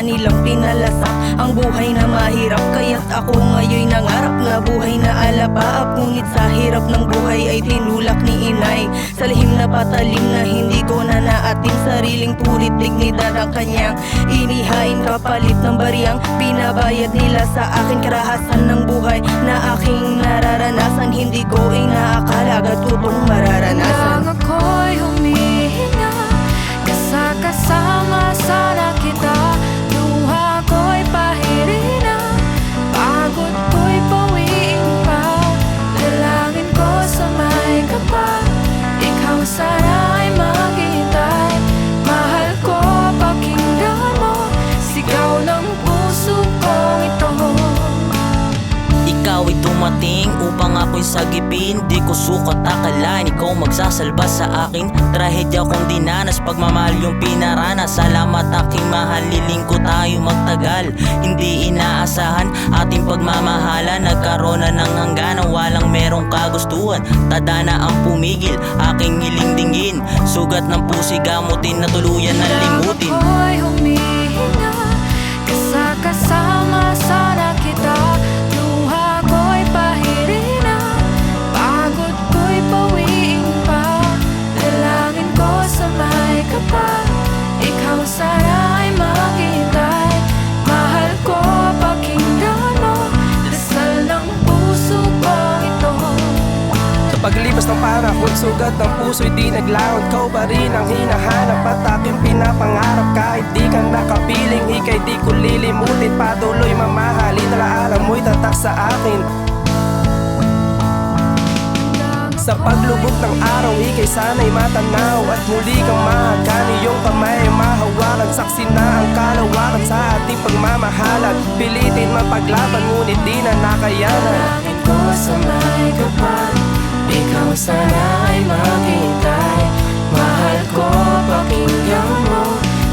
kanilang pinalasak ang buhay na mahirap. Kaya't ako ngayon nangarap na buhay na alapaap. Ngunit sa hirap ng buhay ay tinulak ni inay sa lihim na patalim na hindi ko na naatim. Sariling pulit dignidad ang kanyang inihain kapalit ng bariyang pinabayad nila sa akin. Karahasan ng buhay na aking nararanasan, hindi ko inaakala agad ko itong mararanasan. Lang ako'y humihinga, kasama sana kita. Luha ko'y pahirina, pagod ko'y pawiin pa. Dalangin ko sa may kapal, ikaw sana ay maghihintay. Mahal ko, pakinggan mo, sigaw ng puso kong ito. Ikaw ay dumating upang ako'y sagipin. Di ko sukat akalain ikaw magsasalba sa akin. Trahedya kong dinanas, pagmamahal yung pinaranas. Salamat aking mahal, lilingkod tayo magtagal. Hindi inaasahan ating pagmamahalan, nagkaroon na ng hangganan. Walang merong kagustuhan, tadhana ang pumigil, aking hilingdingin. Sugat ng pusi gamutin na tuluyan na limutin. Lang ako'y humihinga, kasama sana kita. Luha ko'y pahirina, pagod ko'y pawiin pa. Dalangin ko sa may kapal, ikaw sana ay maghihintay. Mahal ko, pakinggan mo, dasal ng puso kong ito. Sa paglipas ng panahon, sugat ng puso'y di naglaon. Ikaw pa rin ang hinahanap at aking pinapangarap. Kahit di ka nakapiling, ika'y di ko lilimutin. Patuloy mamahalin, alaalam mo'y tatak sa akin. Sa paglubog ng araw, ika'y sana'y matanaw at muli kang mahagan. Iyong kamay ay mahawakan, saksi na ang kalawakan sa ating pagmamahalan. Pilitin mapaglaban, ngunit di na nakayanan. Dalangin ko sa may kapal, ikaw sana ay maghihintay. Mahal ko, pakinggan mo,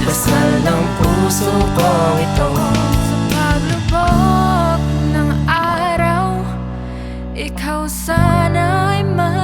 dasal ng puso kong ito. Sa paglubog ng araw, ikaw sana ay maghihintay.